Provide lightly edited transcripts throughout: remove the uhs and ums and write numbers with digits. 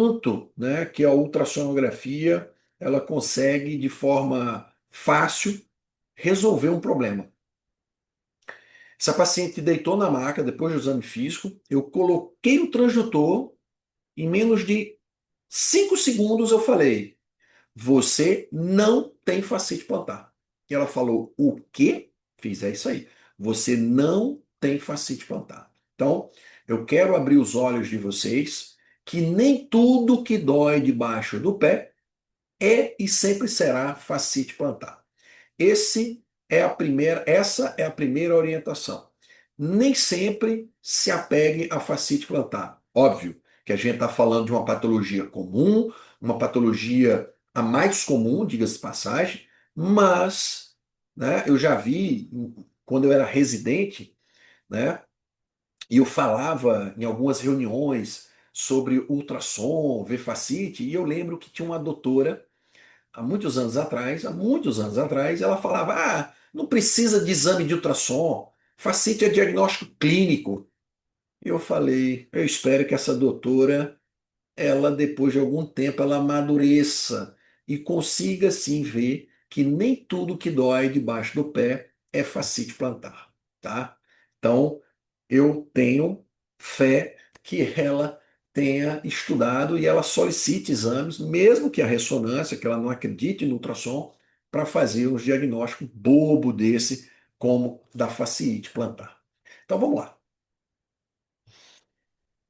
quanto, né, que a ultrassonografia ela consegue de forma fácil resolver um problema. Essa paciente deitou na maca depois do exame físico, eu coloquei o transdutor, em menos de 5 segundos eu falei: você não tem fascite plantar. E ela falou: o quê? Fiz, é isso aí. Você não tem fascite plantar. Então, eu quero abrir os olhos de vocês que nem tudo que dói debaixo do pé é e sempre será fascite plantar. Essa é a primeira orientação. Nem sempre se apegue à fascite plantar. Óbvio que a gente está falando de uma patologia comum, uma patologia a mais comum, diga-se de passagem, mas, né, eu já vi quando eu era residente, né, e eu falava em algumas reuniões sobre ultrassom, ver fascite, e eu lembro que tinha uma doutora há muitos anos atrás, ela falava: ah, não precisa de exame de ultrassom, fascite é diagnóstico clínico. E eu falei: eu espero que essa doutora, ela depois de algum tempo, ela amadureça e consiga sim ver que nem tudo que dói debaixo do pé é fascite plantar, tá? Então, eu tenho fé que ela tenha estudado e ela solicite exames, mesmo que a ressonância, que ela não acredite no ultrassom, para fazer um diagnóstico bobo desse, como da fasciite plantar. Então vamos lá.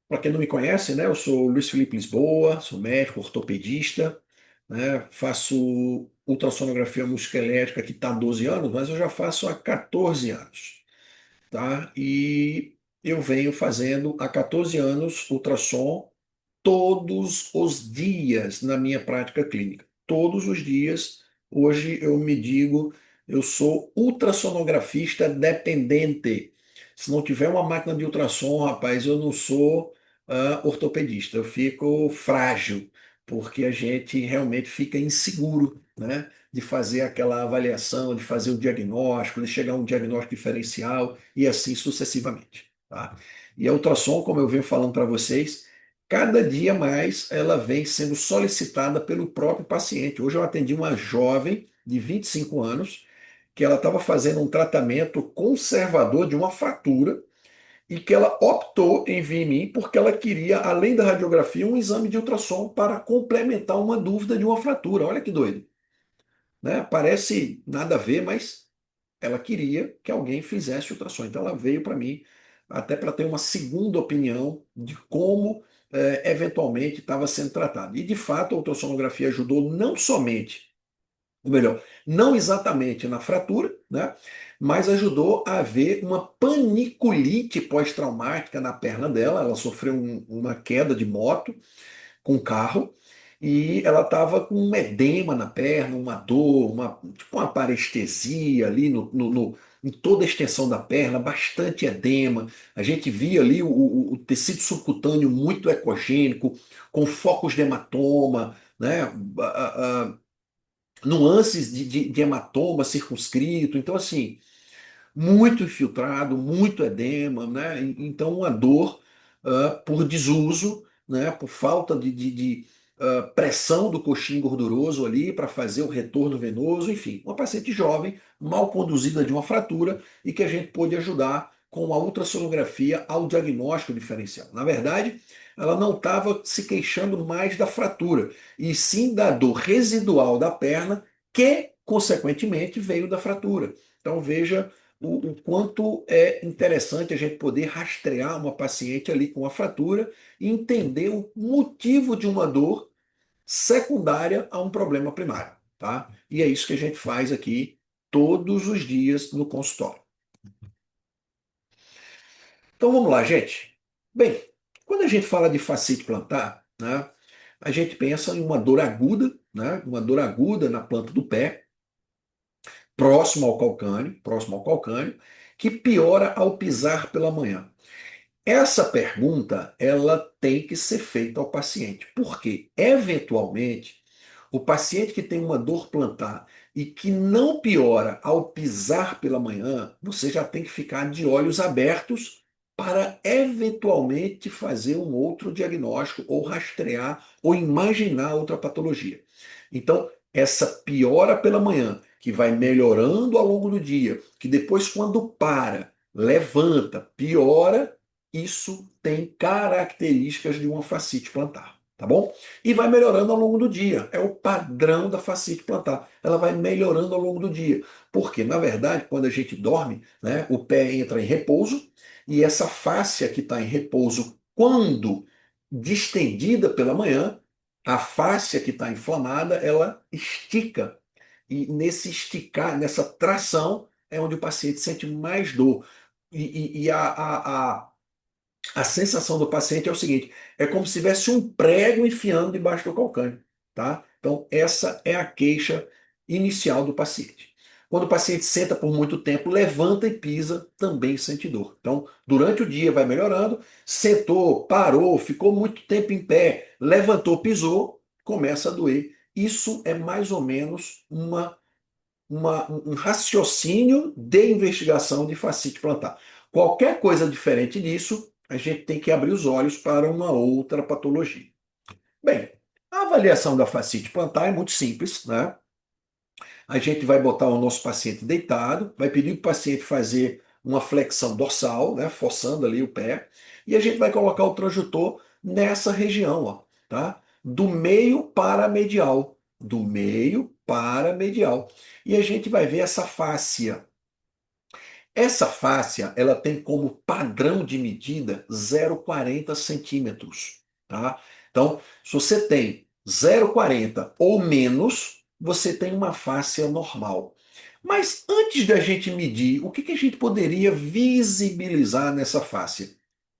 Para quem não me conhece, né, eu sou Luiz Felipe Lisboa, sou médico, ortopedista, né, faço ultrassonografia musculoesquelética que está há 12 anos, mas eu já faço há 14 anos, tá? E eu venho fazendo há 14 anos ultrassom todos os dias na minha prática clínica. Todos os dias. Hoje eu me digo, eu sou ultrassonografista dependente. Se não tiver uma máquina de ultrassom, rapaz, eu não sou ortopedista. Eu fico frágil, porque a gente realmente fica inseguro, né? De fazer aquela avaliação, de fazer o diagnóstico, de chegar a um diagnóstico diferencial e assim sucessivamente, tá? E a ultrassom, como eu venho falando para vocês, cada dia mais ela vem sendo solicitada pelo próprio paciente. Hoje eu atendi uma jovem de 25 anos que ela estava fazendo um tratamento conservador de uma fratura e que ela optou em vir em mim porque ela queria, além da radiografia, um exame de ultrassom para complementar uma dúvida de uma fratura. Olha que doido, né? Parece nada a ver, mas ela queria que alguém fizesse ultrassom. Então ela veio para mim, até para ter uma segunda opinião de como eventualmente estava sendo tratado. E de fato a ultrassonografia ajudou não somente, ou melhor, não exatamente na fratura, né? Mas ajudou a ver uma paniculite pós-traumática na perna dela. Ela sofreu uma queda de moto com o carro e ela estava com um edema na perna, uma dor, tipo uma parestesia ali em toda a extensão da perna, bastante edema. A gente via ali o tecido subcutâneo muito ecogênico, com focos de hematoma, né? Nuances de hematoma circunscrito. Então, assim, muito infiltrado, muito edema, né? Então, uma dor por desuso, né? Por falta de pressão do coxim gorduroso ali para fazer o retorno venoso, enfim, uma paciente jovem, mal conduzida de uma fratura e que a gente pôde ajudar com a ultrassonografia ao diagnóstico diferencial. Na verdade, ela não estava se queixando mais da fratura, e sim da dor residual da perna, que, consequentemente, veio da fratura. Então, veja o quanto é interessante a gente poder rastrear uma paciente ali com a fratura e entender o motivo de uma dor secundária a um problema primário, tá? E é isso que a gente faz aqui todos os dias no consultório. Então vamos lá, gente. Bem, quando a gente fala de fascite plantar, né, a gente pensa em uma dor aguda, né, uma dor aguda na planta do pé, próximo ao calcânio, que piora ao pisar pela manhã. Essa pergunta, ela tem que ser feita ao paciente, porque eventualmente o paciente que tem uma dor plantar e que não piora ao pisar pela manhã, você já tem que ficar de olhos abertos para eventualmente fazer um outro diagnóstico ou rastrear ou imaginar outra patologia. Então, essa piora pela manhã, que vai melhorando ao longo do dia, que depois, quando para, levanta, piora, isso tem características de uma fascite plantar, tá bom? E vai melhorando ao longo do dia. É o padrão da fascite plantar. Ela vai melhorando ao longo do dia. Porque, na verdade, quando a gente dorme, né, o pé entra em repouso e essa fáscia que está em repouso, quando distendida pela manhã, a fáscia que está inflamada, ela estica. E nesse esticar, nessa tração, é onde o paciente sente mais dor. E a sensação do paciente é o seguinte: é como se tivesse um prego enfiando debaixo do calcânio, tá? Então, essa é a queixa inicial do paciente. Quando o paciente senta por muito tempo, levanta e pisa, também sente dor. Então, durante o dia vai melhorando, sentou, parou, ficou muito tempo em pé, levantou, pisou, começa a doer. Isso é mais ou menos um raciocínio de investigação de fascite plantar. Qualquer coisa diferente disso, a gente tem que abrir os olhos para uma outra patologia. Bem, a avaliação da fascite plantar é muito simples, né? A gente vai botar o nosso paciente deitado, vai pedir para o paciente fazer uma flexão dorsal, né, forçando ali o pé, e a gente vai colocar o transdutor nessa região, ó, tá? Do meio para a medial, do meio para a medial. E a gente vai ver essa fáscia. Essa fáscia, ela tem como padrão de medida 0,40 centímetros, tá? Então, se você tem 0,40 ou menos, você tem uma fáscia normal. Mas antes da gente medir, o que que a gente poderia visibilizar nessa fáscia?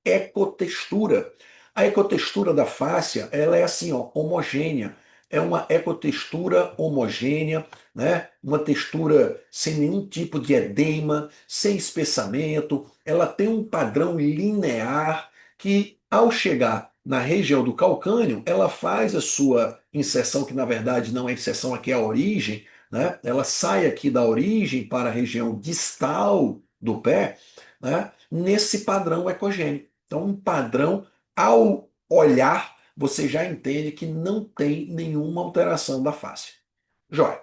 Ecotextura. A ecotextura da fáscia, ela é assim, ó, homogênea. É uma ecotextura homogênea, né? Uma textura sem nenhum tipo de edema, sem espessamento. Ela tem um padrão linear que, ao chegar na região do calcânio, ela faz a sua inserção, que na verdade não é inserção, aqui é a origem, né? Ela sai aqui da origem para a região distal do pé, né? Nesse padrão ecogênico. Então, um padrão, ao olhar, você já entende que não tem nenhuma alteração da face. Jóia.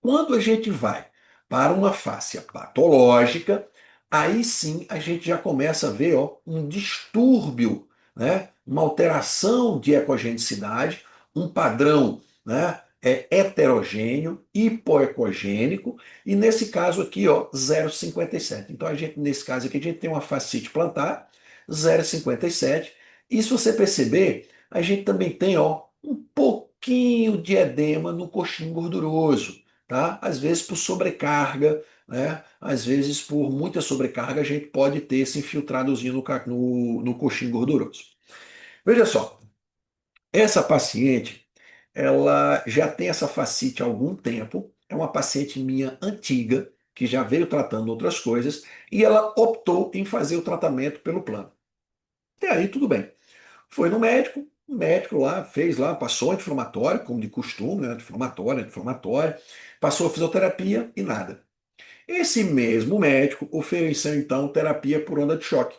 Quando a gente vai para uma fáscia patológica, aí sim a gente já começa a ver, ó, um distúrbio, né? Uma alteração de ecogenicidade, um padrão, né? Heterogêneo, hipoecogênico, e nesse caso aqui, ó, 0,57. Então, a gente, nesse caso aqui, a gente tem uma fascite plantar, 0,57. E se você perceber, a gente também tem, ó, um pouquinho de edema no coxim gorduroso, tá? Às vezes por sobrecarga, né? Às vezes por muita sobrecarga a gente pode ter esse infiltradozinho no coxim gorduroso. Veja só, essa paciente, ela já tem essa fascite há algum tempo, é uma paciente minha antiga, que já veio tratando outras coisas, e ela optou em fazer o tratamento pelo plano. E aí tudo bem. Foi no médico, o médico lá fez lá, passou anti-inflamatório, como de costume, né? Anti-inflamatório, passou a fisioterapia e nada. Esse mesmo médico ofereceu então terapia por onda de choque.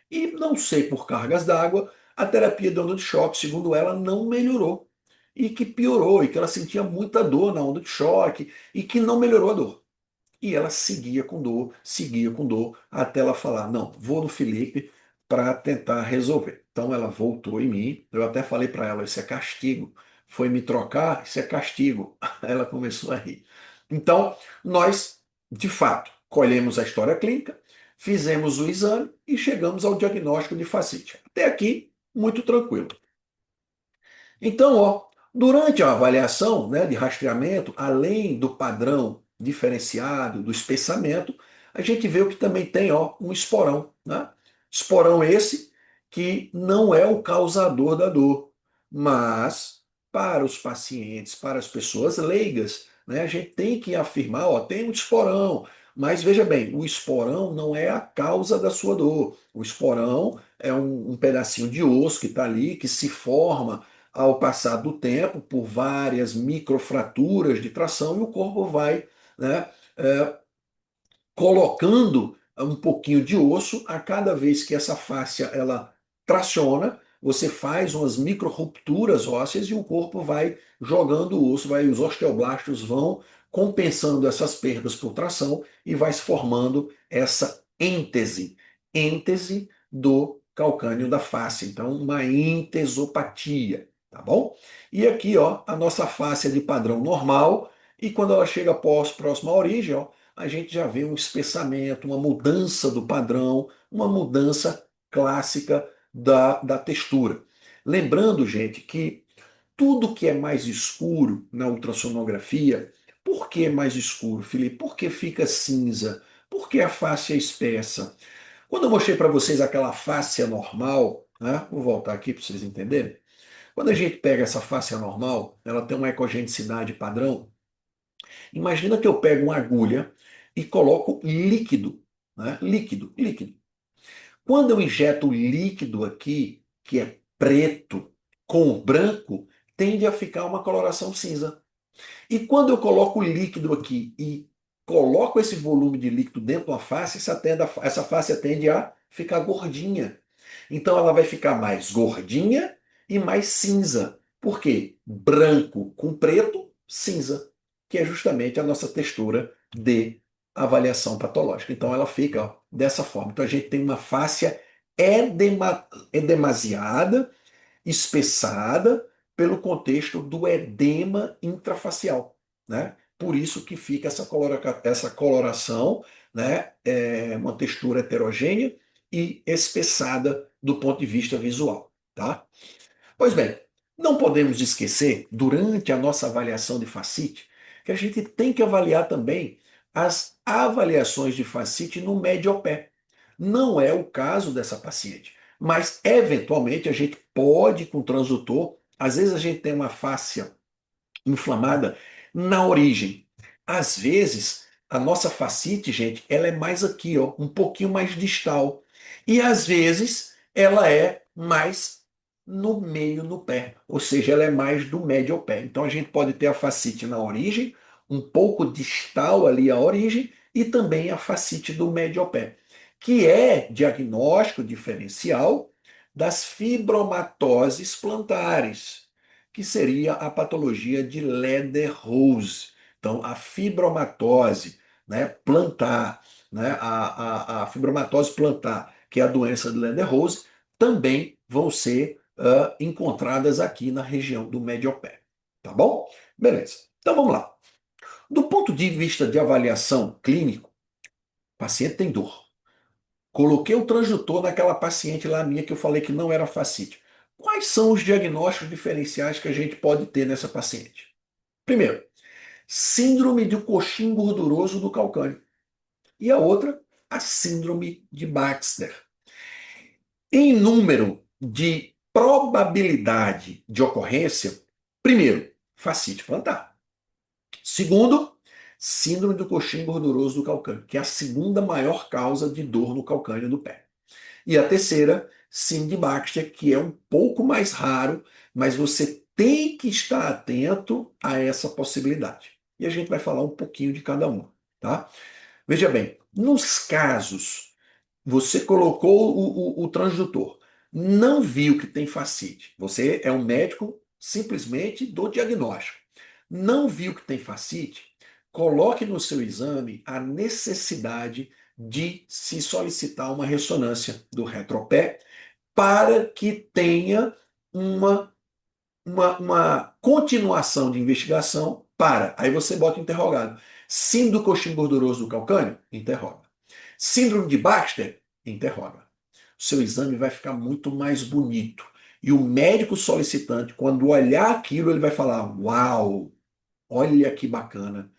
E não sei por cargas d'água, a terapia de onda de choque, segundo ela, não melhorou. E que piorou, e que ela sentia muita dor na onda de choque, e que não melhorou a dor. E ela seguia com dor, até ela falar: não, vou no Felipe para tentar resolver. Então ela voltou em mim, eu até falei para ela: isso é castigo. Foi me trocar, isso é castigo. Ela começou a rir. Então, nós, de fato, colhemos a história clínica, fizemos o exame e chegamos ao diagnóstico de fascite. Até aqui, muito tranquilo. Então, ó, durante a avaliação, né, de rastreamento, além do padrão diferenciado, do espessamento, a gente vê o que também tem, ó, um esporão, né? Esporão esse que não é o causador da dor, mas para os pacientes, para as pessoas leigas, né, a gente tem que afirmar, ó, tem um esporão, mas veja bem, o esporão não é a causa da sua dor. O esporão é um pedacinho de osso que está ali, que se forma ao passar do tempo por várias microfraturas de tração e o corpo vai, né, colocando um pouquinho de osso. A cada vez que essa fáscia ela traciona, você faz umas micro-rupturas ósseas e o corpo vai jogando o osso, os osteoblastos vão compensando essas perdas por tração e vai se formando essa êntese do calcânio da face. Então, uma entesopatia, tá bom? E aqui, ó, a nossa face é de padrão normal, e quando ela chega próxima à origem, ó, a gente já vê um espessamento, uma mudança do padrão, uma mudança clássica da textura. Lembrando, gente, que tudo que é mais escuro na ultrassonografia, por que mais escuro, Felipe? Por que fica cinza? Por que a face é espessa? Quando eu mostrei para vocês aquela face normal, né? Vou voltar aqui para vocês entenderem. Quando a gente pega essa face normal, ela tem uma ecogenicidade padrão. Imagina que eu pego uma agulha e coloco líquido, né? Líquido. Quando eu injeto o líquido aqui, que é preto com branco, tende a ficar uma coloração cinza. E quando eu coloco o líquido aqui e coloco esse volume de líquido dentro da face, essa face tende a ficar gordinha. Então ela vai ficar mais gordinha e mais cinza. Por quê? Branco com preto, cinza, que é justamente a nossa textura de avaliação patológica. Então ela fica ó, dessa forma. Então a gente tem uma face edemasiada, espessada pelo contexto do edema intrafacial, né? Por isso que fica essa coloração, né? Uma textura heterogênea e espessada do ponto de vista visual, tá? Pois bem, não podemos esquecer, durante a nossa avaliação de fascite, que a gente tem que avaliar também as avaliações de fascite no médio-pé. Não é o caso dessa paciente, mas eventualmente a gente pode, com o transdutor, às vezes a gente tem uma fáscia inflamada na origem. Às vezes, a nossa fascite, gente, ela é mais aqui, ó, um pouquinho mais distal. E às vezes ela é mais no meio no pé, ou seja, ela é mais do médio ao pé. Então a gente pode ter a fascite na origem, um pouco distal ali a origem, e também a fascite do médio ao pé, que é diagnóstico diferencial das fibromatoses plantares, que seria a patologia de Leder-Rose. Então, a fibromatose, né, plantar, né, a fibromatose plantar, que é a doença de Leder-Rose, também vão ser encontradas aqui na região do médio-pé. Tá bom? Beleza. Então vamos lá. Do ponto de vista de avaliação clínico, o paciente tem dor. Coloquei o transdutor naquela paciente lá minha que eu falei que não era fascite. Quais são os diagnósticos diferenciais que a gente pode ter nessa paciente? Primeiro, síndrome de coxim gorduroso do calcâneo. E a outra, a síndrome de Baxter. Em número de probabilidade de ocorrência, primeiro, fascite plantar. Segundo, síndrome do coxim gorduroso do calcâneo, que é a segunda maior causa de dor no calcâneo do pé. E a terceira, síndrome de Baxter, que é um pouco mais raro, mas você tem que estar atento a essa possibilidade. E a gente vai falar um pouquinho de cada uma, tá? Veja bem, nos casos, você colocou o transdutor, não viu que tem fascite, você é um médico simplesmente do diagnóstico, não viu que tem fascite, coloque no seu exame a necessidade de se solicitar uma ressonância do retropé para que tenha uma, uma continuação de investigação para. Aí você bota interrogado. Síndrome do coxim gorduroso do calcâneo? Interroga. Síndrome de Baxter? Interroga. O seu exame vai ficar muito mais bonito. E o médico solicitante, quando olhar aquilo, ele vai falar: Uau, olha que bacana.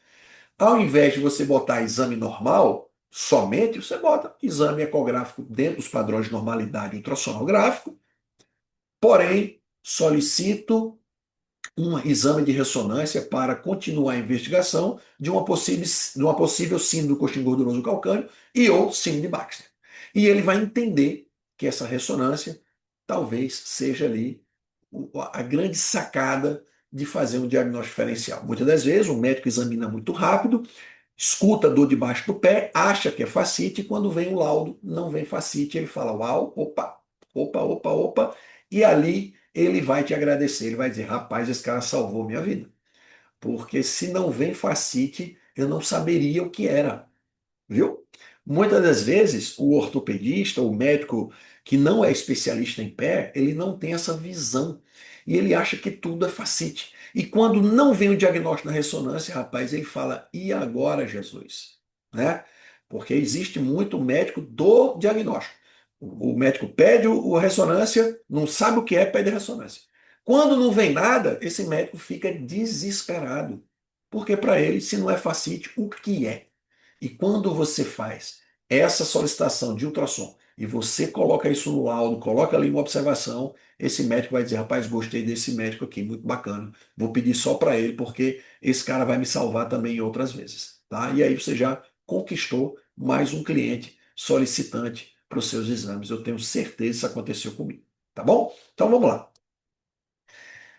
Ao invés de você botar exame normal, somente, você bota exame ecográfico dentro dos padrões de normalidade ultrassonográfico, porém, solicito um exame de ressonância para continuar a investigação de uma possível síndrome do coxim gorduroso calcâneo e ou síndrome de Baxter. E ele vai entender que essa ressonância talvez seja ali a grande sacada de fazer um diagnóstico diferencial. Muitas das vezes o médico examina muito rápido, escuta dor debaixo do pé, acha que é fascite, e quando vem o laudo, não vem fascite, ele fala, uau, opa, opa, opa, opa, e ali ele vai te agradecer, ele vai dizer, rapaz, esse cara salvou minha vida, porque se não vem fascite, eu não saberia o que era. Viu? Muitas das vezes, o ortopedista, o médico que não é especialista em pé, ele não tem essa visão. E ele acha que tudo é facite. E quando não vem o diagnóstico na ressonância, rapaz, ele fala: e agora, Jesus? Né? Porque existe muito médico do diagnóstico. O médico pede o ressonância, não sabe o que é, pede ressonância. Quando não vem nada, esse médico fica desesperado. Porque para ele, se não é facite, o que é? E quando você faz essa solicitação de ultrassom e você coloca isso no laudo, coloca ali uma observação, esse médico vai dizer, rapaz, gostei desse médico aqui, muito bacana. Vou pedir só para ele, porque esse cara vai me salvar também outras vezes. Tá? E aí você já conquistou mais um cliente solicitante para os seus exames. Eu tenho certeza que isso aconteceu comigo. Tá bom? Então vamos lá.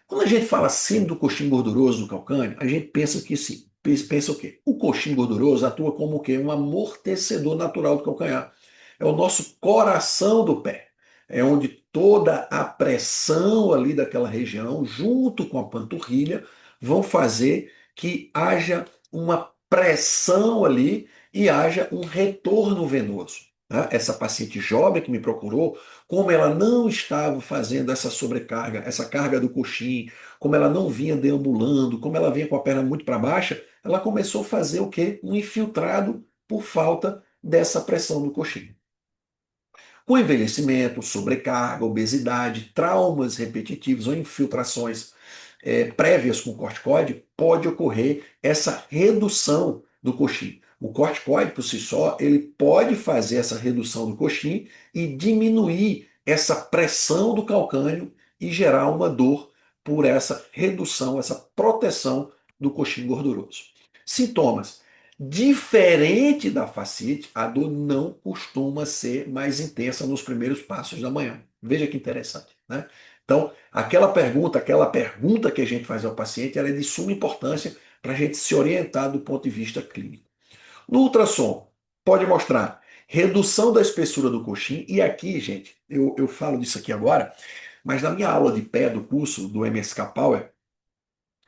Quando a gente fala síndrome do coxim gorduroso do calcâneo, a gente pensa que sim. Pensa o quê? O coxim gorduroso atua como o quê? Um amortecedor natural do calcanhar. É o nosso coração do pé. É onde toda a pressão ali daquela região, junto com a panturrilha, vão fazer que haja uma pressão ali e haja um retorno venoso. Né? Essa paciente jovem que me procurou, como ela não estava fazendo essa sobrecarga, essa carga do coxim, como ela não vinha deambulando, como ela vinha com a perna muito para baixa, ela começou a fazer o quê? Um infiltrado por falta dessa pressão do coxim. Com envelhecimento, sobrecarga, obesidade, traumas repetitivos ou infiltrações prévias com corticoide, pode ocorrer essa redução do coxim. O corticoide, por si só, ele pode fazer essa redução do coxim e diminuir essa pressão do calcânio e gerar uma dor por essa redução, essa proteção do coxim gorduroso. Sintomas. Diferente da fascite, a dor não costuma ser mais intensa nos primeiros passos da manhã. Veja que interessante, né? Então, aquela pergunta que a gente faz ao paciente, ela é de suma importância para a gente se orientar do ponto de vista clínico. No ultrassom, pode mostrar redução da espessura do coxim, e aqui, gente, eu falo disso aqui agora, mas na minha aula de pé do curso do MSK Power,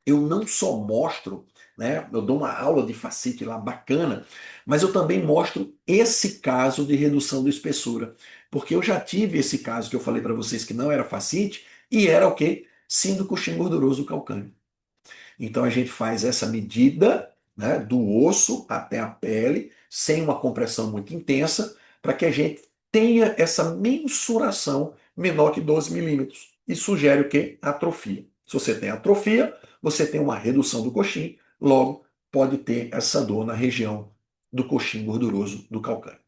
eu não só mostro, né, eu dou uma aula de fascite lá bacana, mas eu também mostro esse caso de redução da espessura, porque eu já tive esse caso que eu falei para vocês que não era fascite e era o quê? Síndrome do coxim gorduroso do calcâneo. Então a gente faz essa medida, né, do osso até a pele, sem uma compressão muito intensa, para que a gente tenha essa mensuração menor que 12 milímetros. E sugere o quê? Atrofia. Se você tem atrofia, você tem uma redução do coxim, logo pode ter essa dor na região do coxim gorduroso do calcâneo.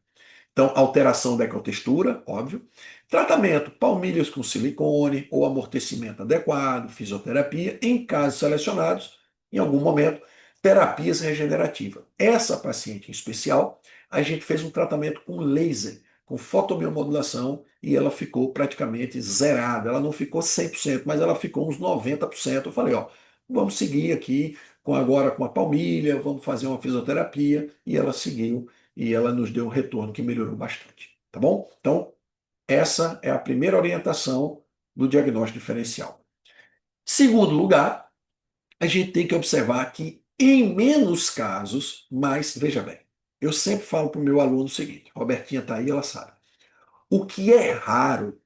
Então, alteração da ecotextura, óbvio. Tratamento, palmilhas com silicone ou amortecimento adequado, fisioterapia, em casos selecionados, em algum momento, terapias regenerativas. Essa paciente em especial, a gente fez um tratamento com laser, com fotobiomodulação, e ela ficou praticamente zerada. Ela não ficou 100%, mas ela ficou uns 90%. Eu falei, ó, vamos seguir aqui agora com a palmilha, vamos fazer uma fisioterapia, e ela seguiu e ela nos deu um retorno que melhorou bastante, tá bom? Então, essa é a primeira orientação do diagnóstico diferencial. Segundo lugar, a gente tem que observar que em menos casos, mas veja bem, eu sempre falo para o meu aluno o seguinte, Robertinha está aí, ela sabe. O que é raro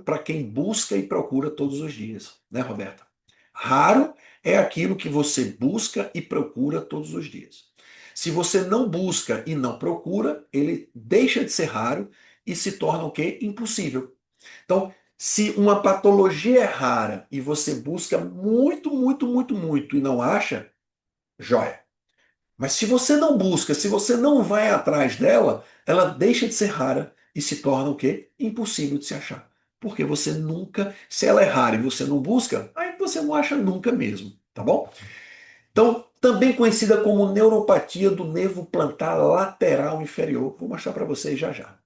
para quem busca e procura todos os dias, né, Roberta? Raro é aquilo que você busca e procura todos os dias. Se você não busca e não procura, ele deixa de ser raro e se torna o quê? Impossível. Então, se uma patologia é rara e você busca muito, muito, muito, muito e não acha, joia. Mas se você não busca, se você não vai atrás dela, ela deixa de ser rara e se torna o quê? Impossível de se achar. Porque você nunca, se ela é rara e você não busca, aí você não acha nunca mesmo, tá bom? Então, também conhecida como neuropatia do nervo plantar lateral inferior. Vou mostrar para vocês já já.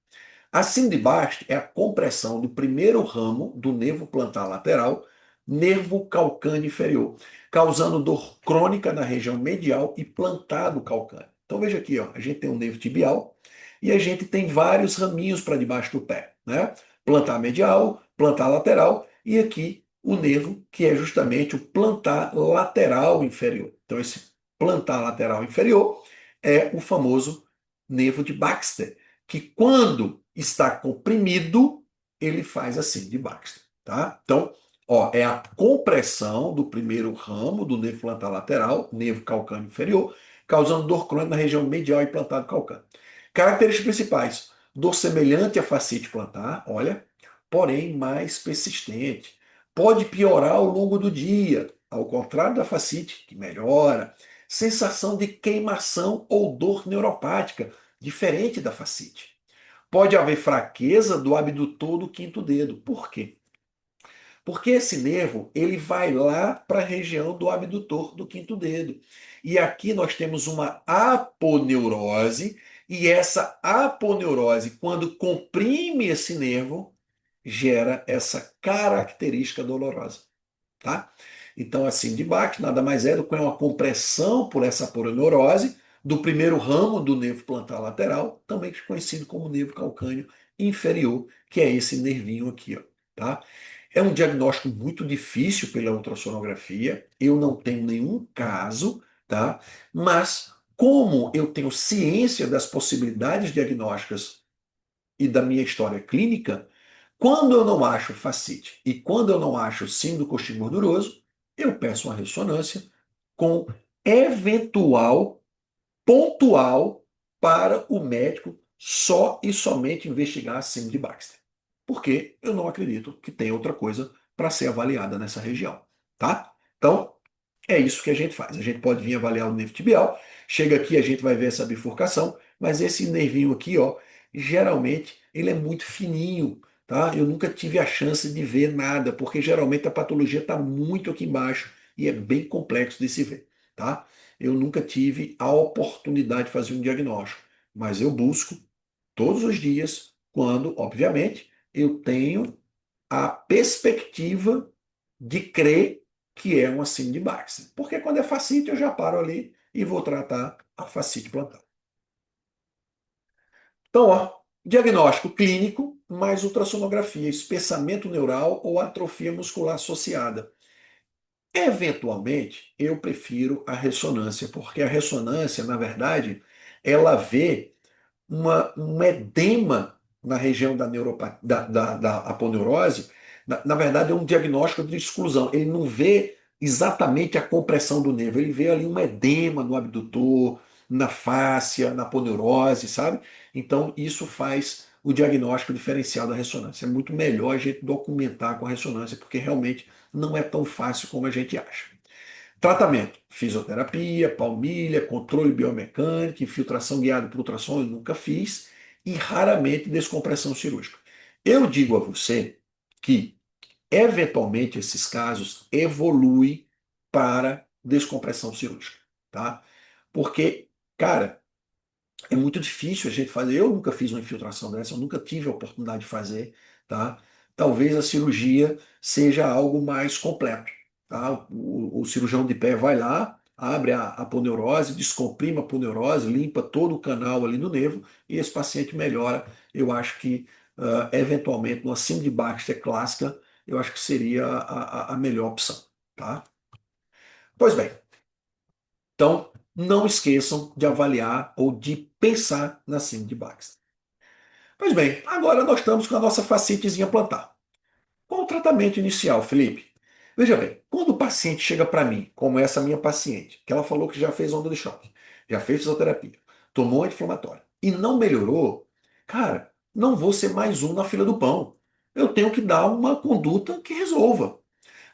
Acima de baixo é a compressão do primeiro ramo do nervo plantar lateral nervo calcâneo inferior, causando dor crônica na região medial e plantar do calcâneo. Então veja aqui, ó, a gente tem um nervo tibial e a gente tem vários raminhos para debaixo do pé, né? Plantar medial, plantar lateral e aqui o nervo que é justamente o plantar lateral inferior. Então esse plantar lateral inferior é o famoso nervo de Baxter, que quando está comprimido, ele faz assim de Baxter, tá? Então, ó, é a compressão do primeiro ramo do nervo plantar lateral, nervo calcâneo inferior, causando dor crônica na região medial e plantar do calcâneo. Características principais: dor semelhante à fascite plantar, olha, porém mais persistente. Pode piorar ao longo do dia, ao contrário da fascite, que melhora. Sensação de queimação ou dor neuropática, diferente da fascite. Pode haver fraqueza do abdutor do quinto dedo. Por quê? Porque esse nervo, ele vai lá para a região do abdutor do quinto dedo. E aqui nós temos uma aponeurose, e essa aponeurose, quando comprime esse nervo, gera essa característica dolorosa, tá? Então, assim, de baixo, nada mais é do que uma compressão por essa aponeurose do primeiro ramo do nervo plantar lateral, também conhecido como nervo calcâneo inferior, que é esse nervinho aqui, ó, tá? É um diagnóstico muito difícil pela ultrassonografia. Eu não tenho nenhum caso, tá? Mas como eu tenho ciência das possibilidades diagnósticas e da minha história clínica, quando eu não acho fascite e quando eu não acho síndrome do coxim gorduroso, eu peço uma ressonância com eventual pontual para o médico só e somente investigar a síndrome de Baxter. Porque eu não acredito que tenha outra coisa para ser avaliada nessa região, tá? Então, é isso que a gente faz. A gente pode vir avaliar o nervo tibial, chega aqui, a gente vai ver essa bifurcação, mas esse nervinho aqui, ó, geralmente ele é muito fininho, tá? Eu nunca tive a chance de ver nada, porque geralmente a patologia está muito aqui embaixo e é bem complexo de se ver, tá? Eu nunca tive a oportunidade de fazer um diagnóstico, mas eu busco todos os dias, quando, obviamente, eu tenho a perspectiva de crer que é uma síndrome de Baxter. Porque quando é fascite, eu já paro ali e vou tratar a fascite plantar. Então, ó, diagnóstico clínico mais ultrassonografia, espessamento neural ou atrofia muscular associada. Eventualmente, eu prefiro a ressonância, porque a ressonância, na verdade, ela vê um edema na região da aponeurose. Na verdade, é um diagnóstico de exclusão. Ele não vê exatamente a compressão do nervo, ele vê ali um edema no abdutor, na fáscia, na aponeurose, sabe? Então, isso faz o diagnóstico diferencial da ressonância. É muito melhor a gente documentar com a ressonância, porque realmente não é tão fácil como a gente acha. Tratamento: fisioterapia, palmilha, controle biomecânico, infiltração guiada por ultrassom, eu nunca fiz, e raramente descompressão cirúrgica. Eu digo a você que, eventualmente, esses casos evoluem para descompressão cirúrgica, tá? Porque, cara, é muito difícil a gente fazer. Eu nunca fiz uma infiltração dessa, eu nunca tive a oportunidade de fazer, tá? Talvez a cirurgia seja algo mais completo, tá? O cirurgião de pé vai lá, abre a aponeurose, descomprime a aponeurose, limpa todo o canal ali no nervo e esse paciente melhora. Eu acho que, eventualmente, numa síndrome de Baxter clássica, eu acho que seria a melhor opção, tá? Pois bem, então não esqueçam de avaliar ou de pensar na síndrome de Baxter. Pois bem, agora nós estamos com a nossa fascitezinha plantar. Qual o tratamento inicial, Felipe? Veja bem, quando o paciente chega para mim, como essa minha paciente, que ela falou que já fez onda de choque, já fez fisioterapia, tomou anti-inflamatório e não melhorou, cara, não vou ser mais um na fila do pão. Eu tenho que dar uma conduta que resolva.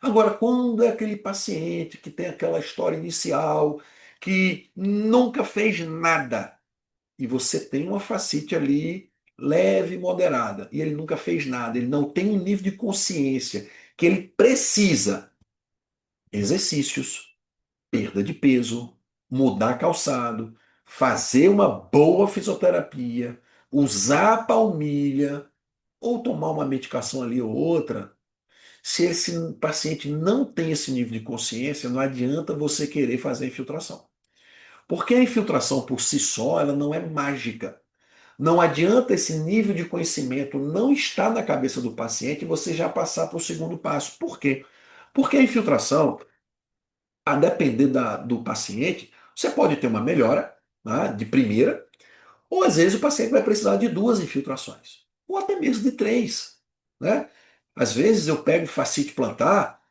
Agora, quando é aquele paciente que tem aquela história inicial, que nunca fez nada, e você tem uma fascite ali leve e moderada, e ele nunca fez nada, ele não tem um nível de consciência que ele precisa: exercícios, perda de peso, mudar calçado, fazer uma boa fisioterapia, usar a palmilha ou tomar uma medicação ali ou outra. Se esse paciente não tem esse nível de consciência, não adianta você querer fazer a infiltração. Porque a infiltração por si só, ela não é mágica. Não adianta esse nível de conhecimento não estar na cabeça do paciente e você já passar para o segundo passo. Por quê? Porque a infiltração, a depender do paciente, você pode ter uma melhora, né, de primeira, ou às vezes o paciente vai precisar de duas infiltrações, ou até mesmo de três, né? Às vezes eu pego fascite plantar,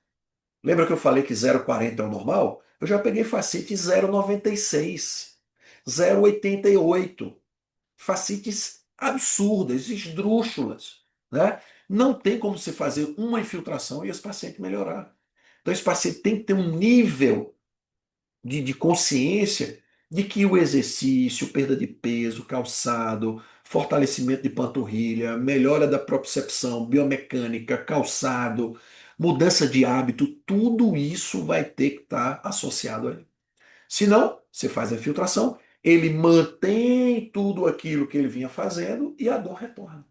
lembra que eu falei que 0,40 é o normal? Eu já peguei fascite 0,96, 0,88, fascites absurdas, esdrúxulas, né? Não tem como se fazer uma infiltração e esse paciente melhorar. Então esse paciente tem que ter um nível de consciência de que o exercício, perda de peso, calçado, fortalecimento de panturrilha, melhora da propriocepção, biomecânica, calçado, mudança de hábito, tudo isso vai ter que estar associado a ele. Se não, você faz a infiltração, ele mantém tudo aquilo que ele vinha fazendo e a dor retorna.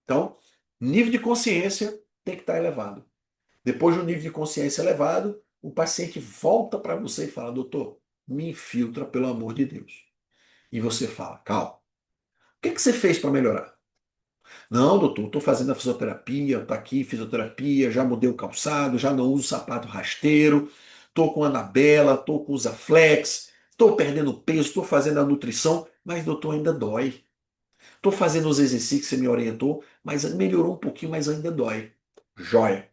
Então, nível de consciência tem que estar elevado. Depois do nível de consciência elevado, o paciente volta para você e fala: doutor, me infiltra, pelo amor de Deus. E você fala: calma, o que que você fez para melhorar? Não, doutor, estou fazendo a fisioterapia, está aqui fisioterapia, já mudei o calçado, já não uso sapato rasteiro, estou com a Anabela, estou com o Usaflex, estou perdendo peso, estou fazendo a nutrição, mas doutor, ainda dói. Estou fazendo os exercícios que você me orientou, mas melhorou um pouquinho, mas ainda dói. Joia.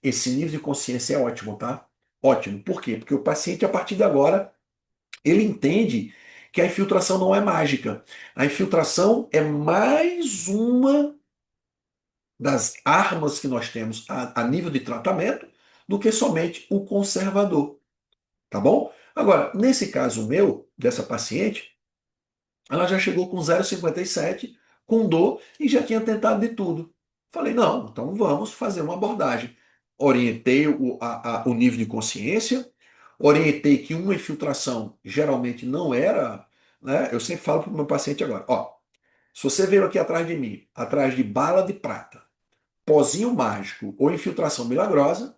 Esse nível de consciência é ótimo, tá? Ótimo. Por quê? Porque o paciente, a partir de agora, ele entende que a infiltração não é mágica. A infiltração é mais uma das armas que nós temos a nível de tratamento do que somente o conservador, tá bom? Agora, nesse caso meu, dessa paciente, ela já chegou com 0,57, com dor e já tinha tentado de tudo. Falei, não, então vamos fazer uma abordagem. Orientei o nível de consciência, orientei que uma infiltração geralmente não era, né? Eu sempre falo para o meu paciente agora, ó, se você veio aqui atrás de mim, atrás de bala de prata, pozinho mágico ou infiltração milagrosa,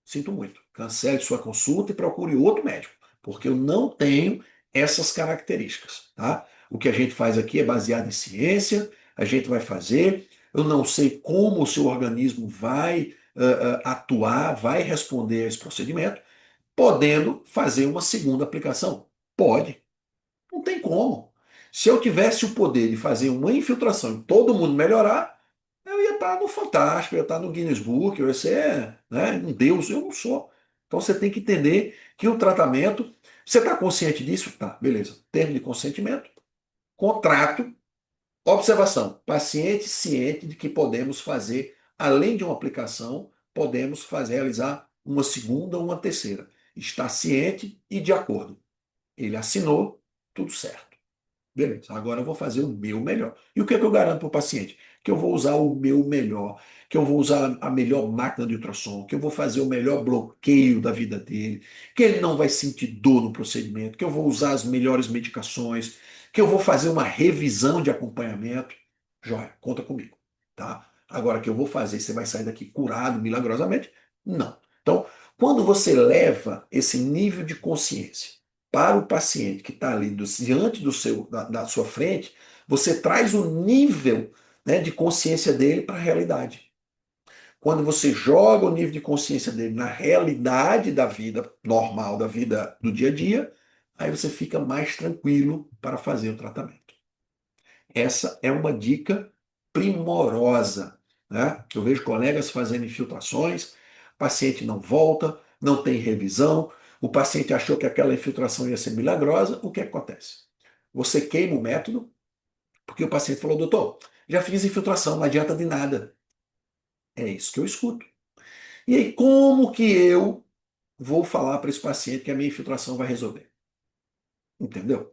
sinto muito. Cancele sua consulta e procure outro médico, porque eu não tenho essas características, tá? O que a gente faz aqui é baseado em ciência, a gente vai fazer. Eu não sei como o seu organismo vai atuar, vai responder a esse procedimento, podendo fazer uma segunda aplicação. Pode, não tem como. Se eu tivesse o poder de fazer uma infiltração e todo mundo melhorar, eu ia estar no Fantástico, eu ia estar no Guinness Book, eu ia ser, né, um deus. Eu não sou. Então você tem que entender que o tratamento. Você está consciente disso? Tá, beleza. Termo de consentimento, contrato, observação. Paciente ciente de que podemos fazer, além de uma aplicação, podemos fazer, realizar uma segunda ou uma terceira. Está ciente e de acordo. Ele assinou, tudo certo. Beleza, agora eu vou fazer o meu melhor. E o que é que eu garanto para o paciente? Que eu vou usar o meu melhor, que eu vou usar a melhor máquina de ultrassom, que eu vou fazer o melhor bloqueio da vida dele, que ele não vai sentir dor no procedimento, que eu vou usar as melhores medicações, que eu vou fazer uma revisão de acompanhamento. Joia, conta comigo, tá? Agora que eu vou fazer, você vai sair daqui curado milagrosamente? Não. Então, quando você leva esse nível de consciência para o paciente que está ali diante da sua frente, você traz o nível, né, de consciência dele para a realidade. Quando você joga o nível de consciência dele na realidade da vida normal, da vida do dia a dia, aí você fica mais tranquilo para fazer o tratamento. Essa é uma dica primorosa, né? Eu vejo colegas fazendo infiltrações, paciente não volta, não tem revisão, o paciente achou que aquela infiltração ia ser milagrosa, o que acontece? Você queima o método, porque o paciente falou, doutor, já fiz infiltração, não adianta de nada. É isso que eu escuto. E aí, como que eu vou falar para esse paciente que a minha infiltração vai resolver? Entendeu?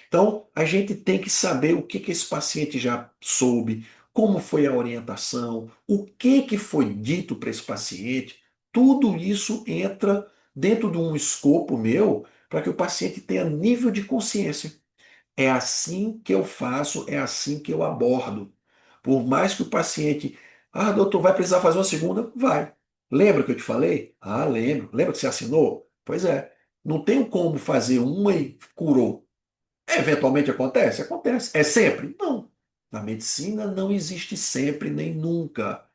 Então, a gente tem que saber o que que esse paciente já soube, como foi a orientação, o que que foi dito para esse paciente. Tudo isso entra dentro de um escopo meu para que o paciente tenha nível de consciência. É assim que eu faço, é assim que eu abordo. Por mais que o paciente, doutor, vai precisar fazer uma segunda? Vai. Lembra que eu te falei? Ah, lembro. Lembra que você assinou? Pois é. Não tem como fazer uma e curou. Eventualmente acontece? Acontece. É sempre? Não. Na medicina não existe sempre nem nunca.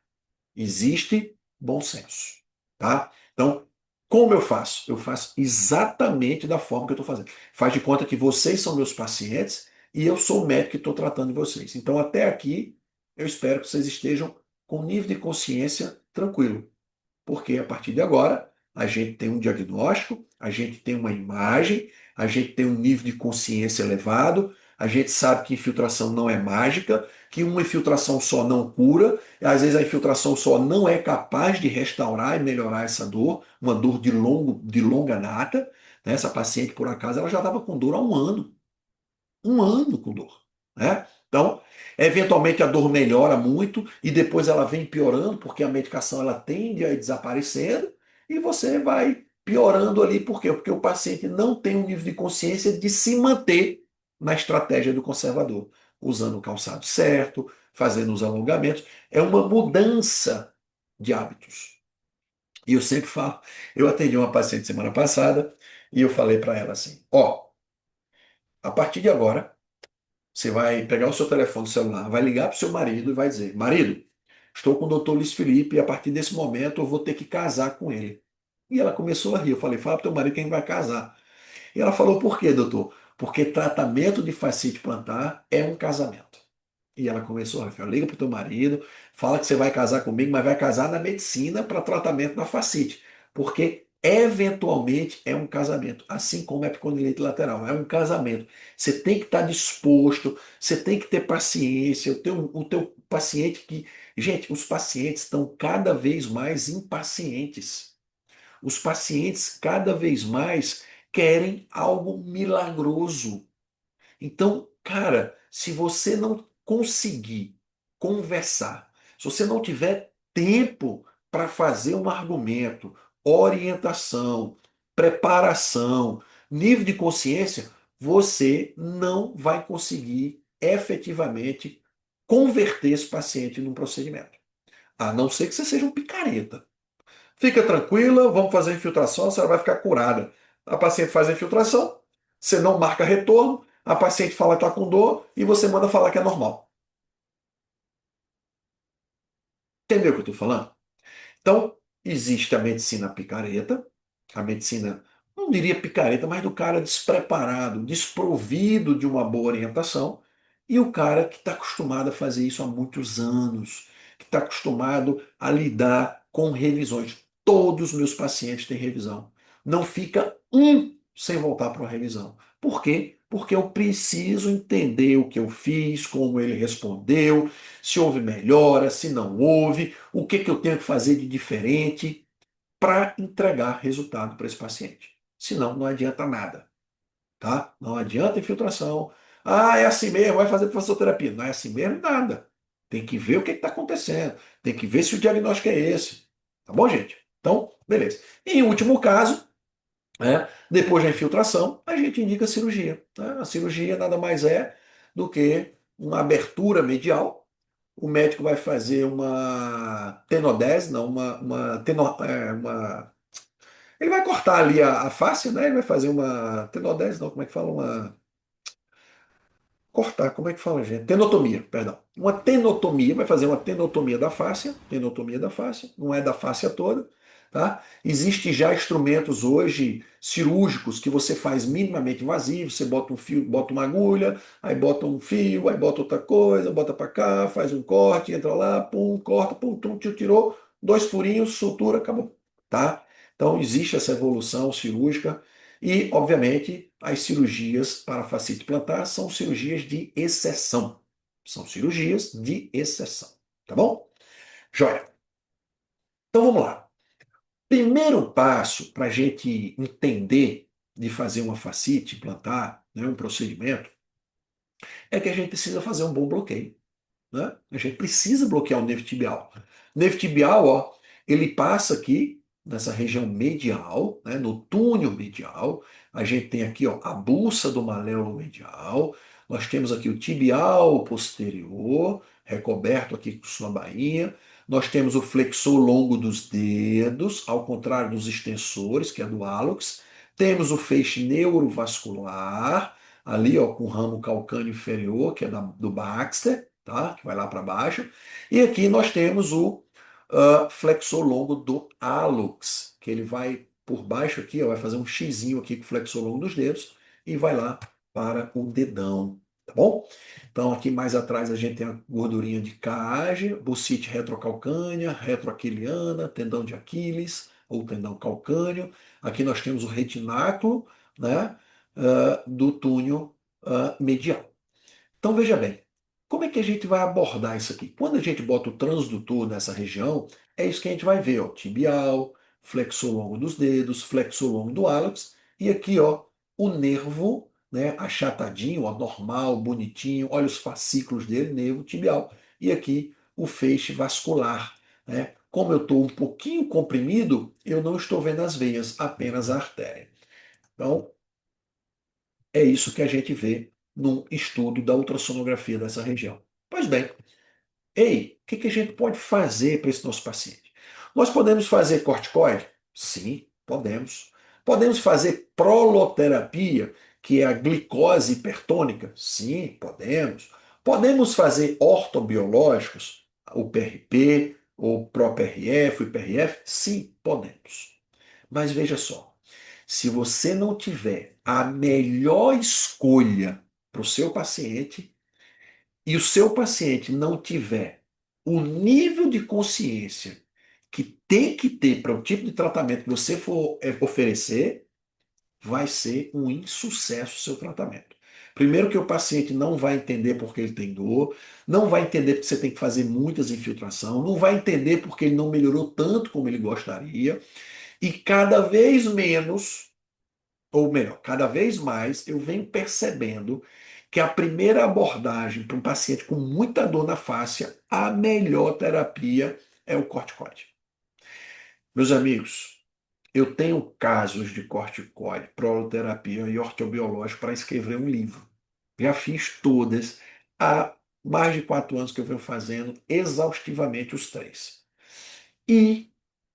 Existe bom senso, tá? Então, como eu faço? Eu faço exatamente da forma que eu estou fazendo. Faz de conta que vocês são meus pacientes e eu sou o médico que estou tratando de vocês. Então, até aqui, eu espero que vocês estejam com nível de consciência tranquilo. Porque a partir de agora, a gente tem um diagnóstico, a gente tem uma imagem, a gente tem um nível de consciência elevado, a gente sabe que infiltração não é mágica, que uma infiltração só não cura, às vezes a infiltração só não é capaz de restaurar e melhorar essa dor, uma dor de longa data. Né? Essa paciente, por acaso, ela já estava com dor há um ano com dor, né? Então, eventualmente a dor melhora muito e depois ela vem piorando porque a medicação ela tende a ir desaparecendo e você vai piorando ali. Por quê? Porque o paciente não tem um nível de consciência de se manter na estratégia do conservador, usando o calçado certo, fazendo os alongamentos. É uma mudança de hábitos. E eu sempre falo, eu atendi uma paciente semana passada e eu falei para ela assim, ó, a partir de agora você vai pegar o seu telefone celular, vai ligar para o seu marido e vai dizer: Marido, estou com o doutor Luiz Felipe e a partir desse momento eu vou ter que casar com ele. E ela começou a rir. Eu falei: Fala para teu marido quem vai casar. E ela falou: Por quê, doutor? Porque tratamento de fascite plantar é um casamento. E ela começou a falar: liga para o teu marido, fala que você vai casar comigo, mas vai casar na medicina para tratamento da fascite. Porque eventualmente é um casamento, assim como a epicondilite lateral, é um casamento. Você tem que estar disposto, você tem que ter paciência. O teu paciente que. Gente, os pacientes estão cada vez mais impacientes. Os pacientes cada vez mais querem algo milagroso. Então, cara, se você não conseguir conversar, se você não tiver tempo para fazer um argumento, orientação, preparação, nível de consciência, você não vai conseguir efetivamente converter esse paciente num procedimento. A não ser que você seja um picareta. Fica tranquila, vamos fazer a infiltração, a senhora vai ficar curada. A paciente faz a infiltração, você não marca retorno, a paciente fala que está com dor e você manda falar que é normal. Entendeu o que eu estou falando? Então, existe a medicina picareta, a medicina, não diria picareta, mas do cara despreparado, desprovido de uma boa orientação, e o cara que está acostumado a fazer isso há muitos anos, que está acostumado a lidar com revisões. Todos os meus pacientes têm revisão. Não fica um sem voltar para uma revisão. Por quê? Porque eu preciso entender o que eu fiz, como ele respondeu, se houve melhora, se não houve, o que, que eu tenho que fazer de diferente para entregar resultado para esse paciente. Senão, não adianta nada, tá? Não adianta infiltração. Ah, é assim mesmo, vai fazer fisioterapia. Não é assim mesmo, nada. Tem que ver o que está acontecendo. Tem que ver se o diagnóstico é esse. Tá bom, gente? Então, beleza. E em último caso, né, depois da infiltração, a gente indica a cirurgia. Né? A cirurgia nada mais é do que uma abertura medial. O médico vai fazer uma tenodese, não, ele vai cortar ali a face, né? Ele vai fazer uma tenodese, não, como é que fala? Cortar, como é que fala, gente? Tenotomia, perdão. Uma tenotomia, vai fazer uma tenotomia da face, não é da face toda, tá? Existe já instrumentos hoje cirúrgicos que você faz minimamente invasivo, você bota um fio, bota uma agulha, aí bota um fio, aí bota outra coisa, bota para cá, faz um corte, entra lá, pum, corta, pum, tum, tirou, dois furinhos, sutura, acabou, tá? Então existe essa evolução cirúrgica e, obviamente, as cirurgias para fascite plantar são cirurgias de exceção. São cirurgias de exceção. Tá bom? Joia. Então vamos lá. Primeiro passo para a gente entender de fazer uma fascite plantar, né, um procedimento, é que a gente precisa fazer um bom bloqueio. Né? A gente precisa bloquear o nervo tibial. O nervo tibial, ó, ele passa aqui nessa região medial, né, no túnel medial. A gente tem aqui, ó, a bulsa do maléolo medial. Nós temos aqui o tibial posterior, recoberto aqui com sua bainha. Nós temos o flexor longo dos dedos, ao contrário dos extensores, que é do hálux. Temos o feixe neurovascular, ali ó, com o ramo calcâneo inferior, que é do Baxter, tá? Que vai lá para baixo. E aqui nós temos o flexor longo do hálux, que ele vai por baixo aqui, ó, vai fazer um xizinho aqui com o flexor longo dos dedos e vai lá para o dedão, tá bom? Então aqui mais atrás a gente tem a gordurinha de Cage, bursite retrocalcânea, retroaquiliana, tendão de Aquiles ou tendão calcâneo. Aqui nós temos o retináculo, né, do túnel medial. Então veja bem, como é que a gente vai abordar isso aqui? Quando a gente bota o transdutor nessa região, é isso que a gente vai ver, ó, tibial, flexor longo dos dedos, flexor longo do hálux, e aqui, ó, o nervo, né, achatadinho, ó, normal, bonitinho, olha os fascículos dele, nervo tibial, e aqui o feixe vascular, né? Como eu estou um pouquinho comprimido, eu não estou vendo as veias, apenas a artéria. Então, é isso que a gente vê num estudo da ultrassonografia dessa região. Pois bem, ei, o que a gente pode fazer para esse nosso paciente? Nós podemos fazer corticoide? Sim, podemos. Podemos fazer proloterapia, que é a glicose hipertônica? Sim, podemos. Podemos fazer ortobiológicos, o PRP, o ProPRF, o IPRF? Sim, podemos. Mas veja só, se você não tiver a melhor escolha para o seu paciente e o seu paciente não tiver o nível de consciência que tem que ter para o tipo de tratamento que você for oferecer, vai ser um insucesso o seu tratamento. Primeiro que o paciente não vai entender porque ele tem dor, não vai entender porque você tem que fazer muitas infiltrações, não vai entender porque ele não melhorou tanto como ele gostaria, e cada vez menos ou melhor, cada vez mais eu venho percebendo que a primeira abordagem para um paciente com muita dor na face, a melhor terapia é o corticoide. Meus amigos, eu tenho casos de corticoide, proloterapia e ortobiológico para escrever um livro. Já fiz todas há mais de 4 anos que eu venho fazendo exaustivamente os três. E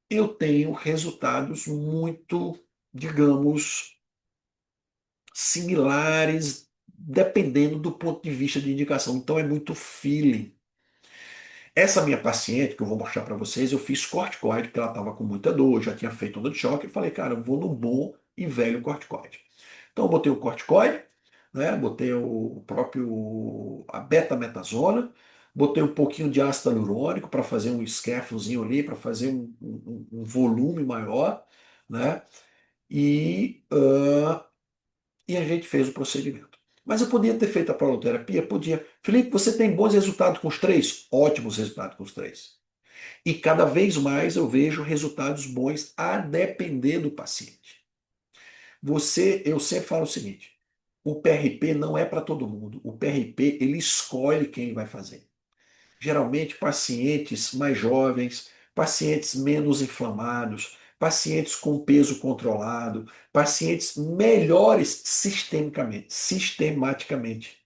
eu tenho resultados muito, digamos, similares, dependendo do ponto de vista de indicação. Então é muito feeling. Essa minha paciente, que eu vou mostrar para vocês, eu fiz corticoide, porque ela estava com muita dor, já tinha feito onda de choque, e falei, cara, eu vou no bom e velho corticoide. Então eu botei o corticoide, né, botei o próprio, a betametasona, botei um pouquinho de ácido hialurônico para fazer um esquerfozinho ali, para fazer um volume maior, né, e e a gente fez o procedimento. Mas eu podia ter feito a proloterapia? Podia. Felipe, você tem bons resultados com os três? Ótimos resultados com os três. E cada vez mais eu vejo resultados bons a depender do paciente. Eu sempre falo o seguinte: o PRP não é para todo mundo. O PRP ele escolhe quem ele vai fazer. Geralmente pacientes mais jovens, pacientes menos inflamados, pacientes com peso controlado, pacientes melhores sistematicamente.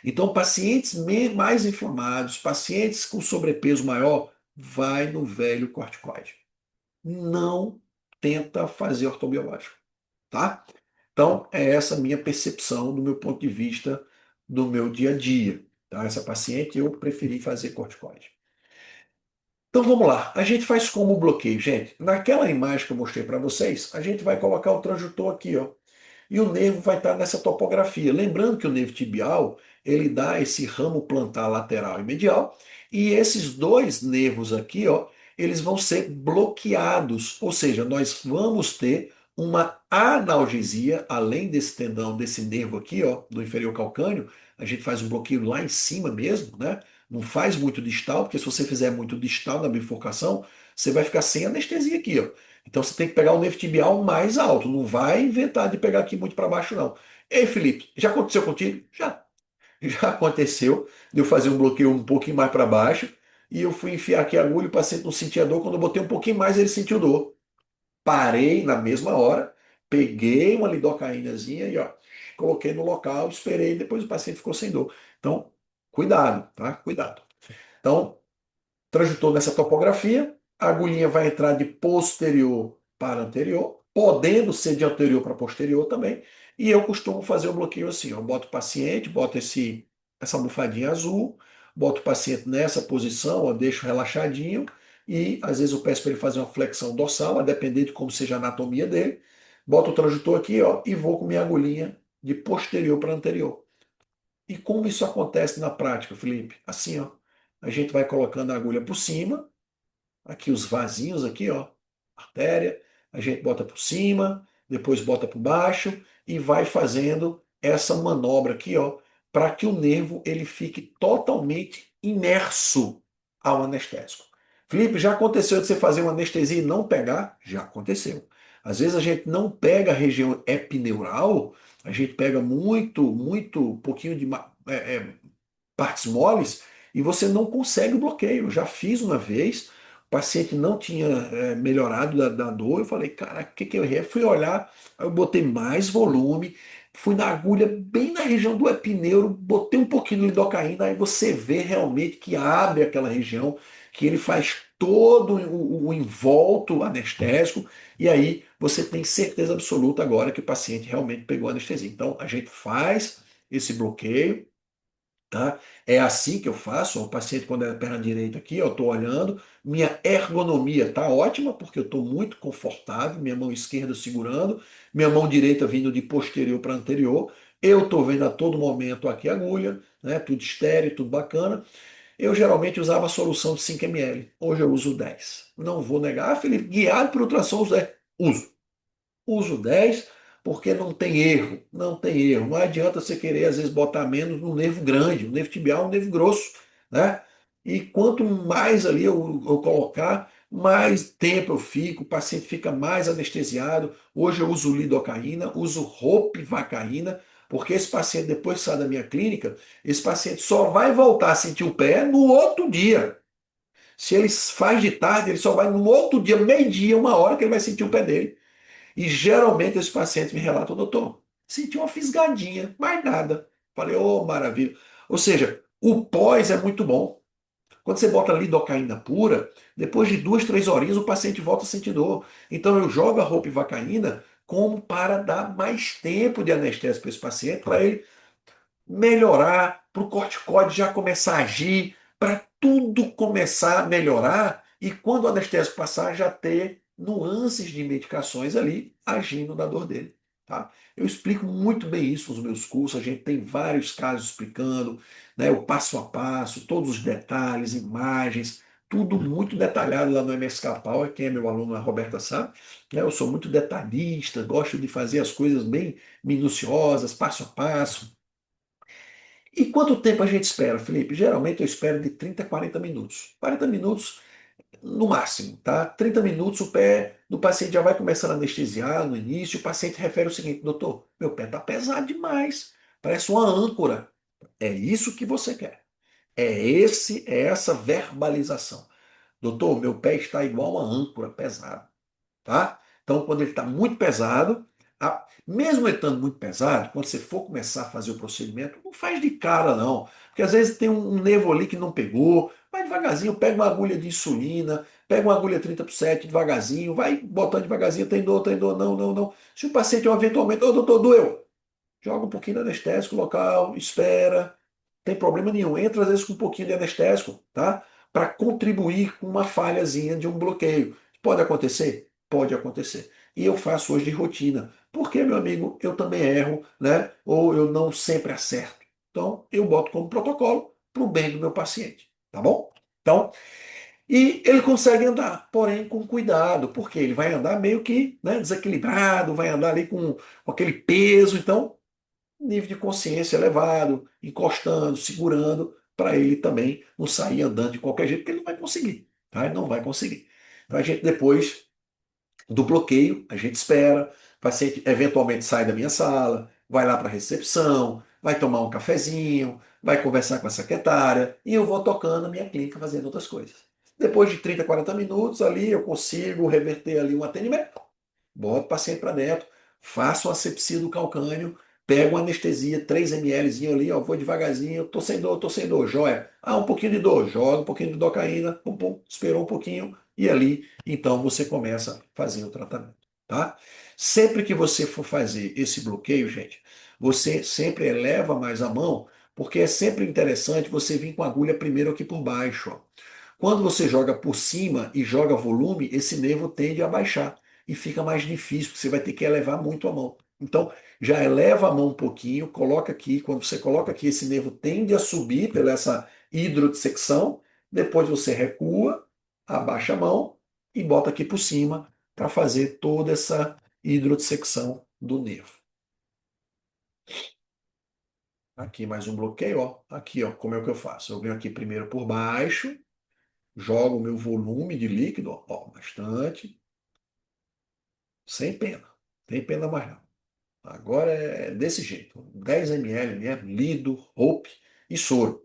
Então, pacientes mais inflamados, pacientes com sobrepeso maior, vai no velho corticoide. Não tenta fazer ortobiológico, tá? Então, é essa a minha percepção do meu ponto de vista do meu dia a dia. Tá? Essa paciente eu preferi fazer corticoide. Então vamos lá, a gente faz como bloqueio, gente. Naquela imagem que eu mostrei para vocês, a gente vai colocar o transdutor aqui, ó. E o nervo vai estar nessa topografia. Lembrando que o nervo tibial, ele dá esse ramo plantar lateral e medial, e esses dois nervos aqui, ó, eles vão ser bloqueados, ou seja, nós vamos ter uma analgesia, além desse tendão, desse nervo aqui, ó, do inferior calcâneo, a gente faz um bloqueio lá em cima mesmo, né? Não faz muito distal, porque se você fizer muito distal na bifurcação, você vai ficar sem anestesia aqui, ó. Então você tem que pegar o nervo tibial mais alto, não vai inventar de pegar aqui muito para baixo, não. Ei, Felipe, já aconteceu contigo? Já. Já aconteceu de eu fazer um bloqueio um pouquinho mais para baixo e eu fui enfiar aqui a agulha, o paciente não sentia dor. Quando eu botei um pouquinho mais, ele sentiu dor. Parei na mesma hora, peguei uma lidocaínazinha e ó, coloquei no local, esperei, depois o paciente ficou sem dor. Então, cuidado, tá? Cuidado. Então, Transitou nessa topografia, a agulhinha vai entrar de posterior para anterior, podendo ser de anterior para posterior também. E eu costumo fazer o bloqueio assim, ó, eu boto o paciente, boto essa almofadinha azul, boto o paciente nessa posição, ó, deixo relaxadinho e às vezes eu peço para ele fazer uma flexão dorsal, a depender de como seja a anatomia dele. Boto o transitor aqui, ó, e vou com minha agulhinha de posterior para anterior. E como isso acontece na prática, Felipe? Assim, ó, a gente vai colocando a agulha por cima, aqui os vasinhos aqui, ó, artéria, a gente bota por cima, depois bota por baixo e vai fazendo essa manobra aqui, ó, para que o nervo ele fique totalmente imerso ao anestésico. Felipe, já aconteceu de você fazer uma anestesia e não pegar? Já aconteceu. Às vezes a gente não pega a região epineural, a gente pega muito pouquinho de partes moles e você não consegue o bloqueio. Eu já fiz uma vez, o paciente não tinha melhorado da dor, eu falei, cara, o que que eu errei? Fui olhar, aí eu botei mais volume, fui na agulha bem na região do epineuro, botei um pouquinho de lidocaína, aí você vê realmente que abre aquela região, que ele faz todo o envolto anestésico, e aí você tem certeza absoluta agora que o paciente realmente pegou anestesia. Então a gente faz esse bloqueio, tá? É assim que eu faço. O paciente, quando é a perna direita aqui, eu estou olhando. Minha ergonomia está ótima, porque eu estou muito confortável. Minha mão esquerda segurando, minha mão direita vindo de posterior para anterior. Eu estou vendo a todo momento aqui a agulha, né? Tudo estéreo, tudo bacana. Eu geralmente usava a solução de 5 ml. Hoje eu uso 10. Não vou negar. Ah, Felipe, guiado por ultrassom, uso. Uso 10 porque não tem erro, não tem erro. Não adianta você querer, às vezes, botar menos no nervo grande, no nervo tibial, no nervo grosso, né? E quanto mais ali eu colocar, mais tempo eu fico, o paciente fica mais anestesiado. Hoje eu uso lidocaína, uso ropivacaína, porque esse paciente, depois que sai da minha clínica, esse paciente só vai voltar a sentir o pé no outro dia. Se ele faz de tarde, ele só vai no outro dia, meio-dia, 1 hora, que ele vai sentir o pé dele. E geralmente esses pacientes me relatam, doutor, senti uma fisgadinha, mais nada. Falei, ô, maravilha. Ou seja, o pós é muito bom. Quando você bota lidocaína pura, depois de 2, 3 horinhas o paciente volta a sentir dor. Então eu jogo a roupa ivacaína como para dar mais tempo de anestésia para esse paciente, para ele melhorar, para o corticoide já começar a agir, para tudo começar a melhorar e quando o anestésico passar já ter nuances de medicações ali agindo na dor dele. Tá? Eu explico muito bem isso nos meus cursos, a gente tem vários casos explicando, né, o passo a passo, todos os detalhes, imagens, tudo muito detalhado lá no MSK Power, quem é meu aluno, a Roberta sabe, né, eu sou muito detalhista, gosto de fazer as coisas bem minuciosas, passo a passo. E quanto tempo a gente espera, Felipe? Geralmente eu espero de 30 a 40 minutos. 40 minutos no máximo, tá? 30 minutos o pé do paciente já vai começando a anestesiar no início. O paciente refere o seguinte: doutor, meu pé está pesado demais, parece uma âncora. É isso que você quer. É essa verbalização. Doutor, meu pé está igual uma âncora pesada, tá? Então, quando ele está muito pesado, mesmo ele estando muito pesado, quando você for começar a fazer o procedimento, não faz de cara não, porque às vezes tem um nervo ali que não pegou, vai devagarzinho, pega uma agulha de insulina, pega uma agulha 30/7 devagarzinho, vai botando devagarzinho, tem dor, não, não, não. Se o paciente eventualmente, ô doutor, doeu, joga um pouquinho de anestésico local, espera, tem problema nenhum. Entra às vezes com um pouquinho de anestésico, tá? Para contribuir com uma falhazinha de um bloqueio. Pode acontecer? Pode acontecer. E eu faço hoje de rotina. Porque, meu amigo, eu também erro, né? Ou eu não sempre acerto. Então, eu boto como protocolo para o bem do meu paciente, tá bom? Então, e ele consegue andar, porém com cuidado, porque ele vai andar meio que, né, desequilibrado, vai andar ali com aquele peso. Então, nível de consciência elevado, encostando, segurando, para ele também não sair andando de qualquer jeito, porque ele não vai conseguir. Tá? Ele não vai conseguir. Então a gente depois do bloqueio, a gente espera, o paciente eventualmente sai da minha sala, vai lá para a recepção, vai tomar um cafezinho, vai conversar com a secretária e eu vou tocando a minha clínica fazendo outras coisas. Depois de 30, 40 minutos ali, eu consigo reverter ali um atendimento, boto o paciente para dentro, faço a asepsia do calcânio, Pega uma anestesia, 3 ml ali, ó, vou devagarzinho, tô sem dor, joia. Ah, um pouquinho de dor, joga um pouquinho de docaína, pum, pum, esperou um pouquinho e ali, então você começa a fazer o tratamento, tá? Sempre que você for fazer esse bloqueio, gente, você sempre eleva mais a mão, porque é sempre interessante você vir com a agulha primeiro aqui por baixo, ó. Quando você joga por cima e joga volume, esse nervo tende a baixar e fica mais difícil, porque você vai ter que elevar muito a mão. Então, já eleva a mão um pouquinho, coloca aqui. Quando você coloca aqui, esse nervo tende a subir pela essa hidrodissecção. Depois você recua, abaixa a mão e bota aqui por cima para fazer toda essa hidrodissecção do nervo. Aqui mais um bloqueio, ó. Aqui, ó, como é que eu faço? Eu venho aqui primeiro por baixo, jogo o meu volume de líquido, ó, bastante, sem pena. Tem pena mais não. Agora é desse jeito, 10 ml mesmo, lido, roupe e soro.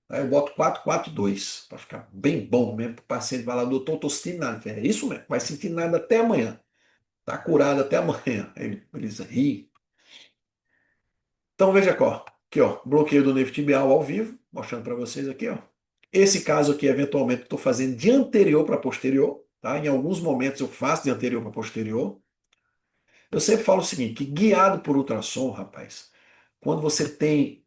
Aí eu boto 442 para ficar bem bom mesmo. O paciente vai lá, doutor, tô sentindo nada. Eu falei, é isso mesmo, vai sentir nada até amanhã. Tá curado até amanhã. Eles riem. Então veja aqui, ó, bloqueio do nervo tibial ao vivo, mostrando para vocês aqui, ó. Esse caso aqui, eventualmente, estou fazendo de anterior para posterior, tá? Em alguns momentos eu faço de anterior para posterior. Eu sempre falo o seguinte, que guiado por ultrassom, rapaz, quando você tem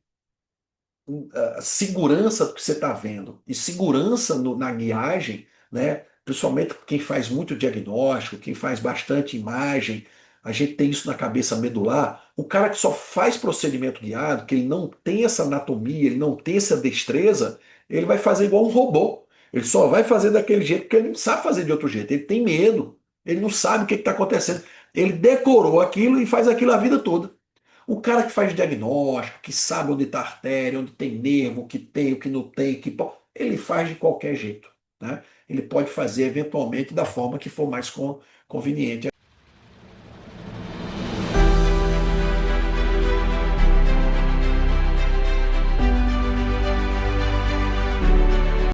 segurança do que você está vendo e segurança na guiagem, né? Principalmente quem faz muito diagnóstico, quem faz bastante imagem, a gente tem isso na cabeça medular. O cara que só faz procedimento guiado, que ele não tem essa anatomia, ele não tem essa destreza, ele vai fazer igual um robô. Ele só vai fazer daquele jeito porque ele não sabe fazer de outro jeito. Ele tem medo, ele não sabe o que está acontecendo. Ele decorou aquilo e faz aquilo a vida toda. O cara que faz diagnóstico, que sabe onde está a artéria, onde tem nervo, o que tem, o que não tem, ele faz de qualquer jeito, né? Ele pode fazer eventualmente da forma que for mais conveniente.